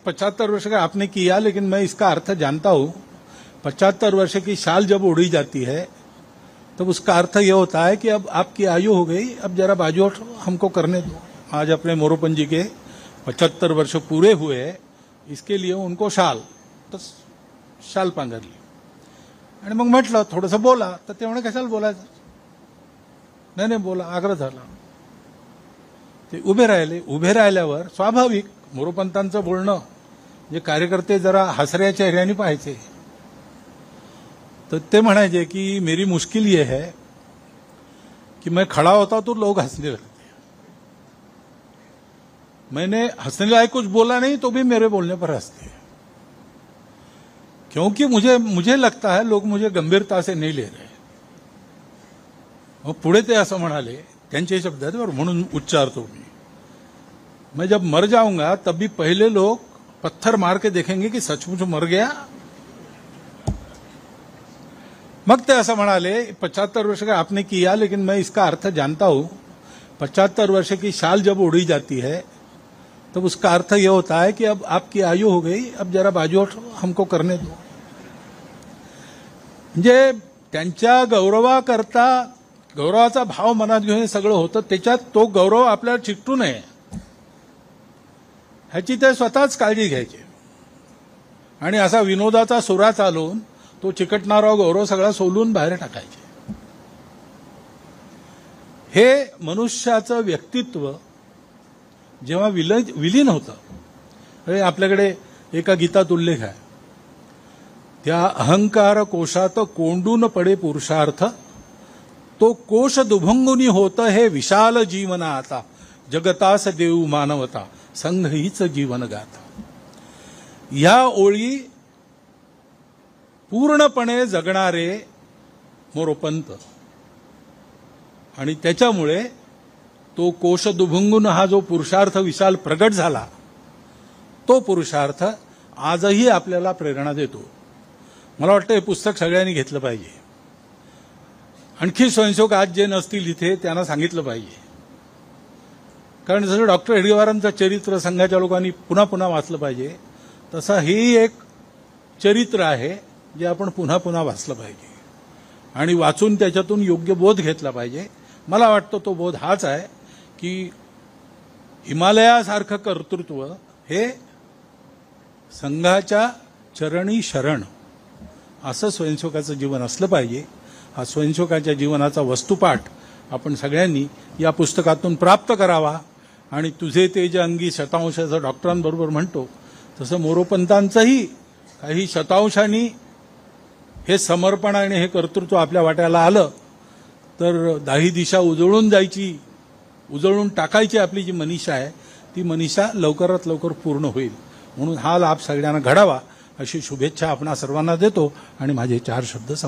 75 वर्ष का आपने किया, लेकिन मैं इसका अर्थ जानता हूं। 75 वर्ष की शाल जब उड़ी जाती है तब उसका अर्थ यह होता है कि अब आपकी आयु हो गई, अब जरा बाजू हमको करने दो। आज अपने मोरोपंत जी के 75 वर्ष पूरे हुए, इसके लिए उनको शाल पांघरली आणि मग म्हटलं थोडंसं बोला, तर ते म्हणे कशाला बोलायचं, नाही बोला, आग्रह झाला। ते उभे राहिले, उभे राहिल्यावर स्वाभाविक मोरोपंतांचं बोलणं जे कार्यकर्ते जरा हसऱ्या चेहऱ्याने पाहायचे, तो ते म्हणायचे कि मेरी मुश्किल ये है कि मैं खड़ा होता तो लोग हंसने लगते, मैंने हंसने लायक कुछ बोला नहीं तो भी मेरे बोलने पर हंसते, क्योंकि मुझे लगता है लोग मुझे गंभीरता से नहीं ले रहे। मग पुढे ते असं म्हणाले, त्यांचे शब्द आहेत बरं, म्हणून उच्चारतो मैं जब मर जाऊंगा तब भी पहले लोग पत्थर मार के देखेंगे कि सचमुच मर गया। मग ते असं म्हणाले, 75 वर्ष का आपने किया, लेकिन मैं इसका अर्थ जानता हूं। 75 वर्ष की शाल जब उड़ी जाती है तब उसका अर्थ यह होता है कि अब आपकी आयु हो गई, अब जरा बाजू हमको करने दो। म्हणजे त्यांच्या गौरवाकरता गौरवाचा भाव मनात घेऊन हे सगळं होतं, त्याच्यात तो गौरव आपल्याला चिकटू नये ह्याची ते स्वतःच काळजी घ्यायचे आणि असा विनोदाचा सुरा चालवून तो चिकटणारा गौरव सगळा सोलून बाहेर टाकायचे। हे मनुष्याचं व्यक्तित्व जेव्हा विलीन होतं, आपल्याकडे एका गीतात उल्लेख आहे, त्या अहंकार कोशात कोंडून पडे पुरुषार्थ, तो कोश दुभंगुनी होत हे विशाल जीवना आता, जगतास देऊ मानवता संघ हीच जीवन गाथा। या ओळी पूर्णपणे जगणारे मोरोपंत आणि त्याच्यामुळे तो कोश दुभंगून हा जो पुरुषार्थ विशाल प्रगट झाला, तो पुरुषार्थ आजही आपल्याला प्रेरणा देतो। मला वाटतं हे पुस्तक सगळ्यांनी घेतलं पाहिजे। आणखी स्वयंसेवक आज जे नसतील इथे त्यांना सांगितलं पाहिजे, कारण जसं डॉक्टर हेडगेवारांचं चरित्र संघाच्या लोकांनी पुन्हा पुन्हा वाचलं पाहिजे, तसं ही एक चरित्र आहे जे आपण पुन्हा पुन्हा वाचलं पाहिजे आणि वाचून त्याच्यातून योग्य बोध घेतला पाहिजे। मला वाटतं तो बोध हाच आहे की हिमालयासारखं कर्तृत्व हे संघाच्या चरणी शरण असं स्वयंसेवकाचं जीवन असलं पाहिजे। हा स्वयंसेवकाच्या जीवनाचा वस्तुपाठ आपण सगळ्यांनी या पुस्तकातून प्राप्त करावा आणि तुझे तेज अंगी शतांशाचं डॉक्टरांबरोबर म्हणतो तसं मोरोपंतांचंही काही शतांशांनी हे समर्पण आणि हे कर्तृत्व आपल्या वाट्याला आलं तर दाही दिशा उजळून टाकायची आपली जी मनीषा आहे ती मनीषा लवकरात लवकर पूर्ण होईल। म्हणून हा लाभ सगळ्यांना घडावा अशी शुभेच्छा आपणा सर्वांना देतो आणि माझे 4 शब्द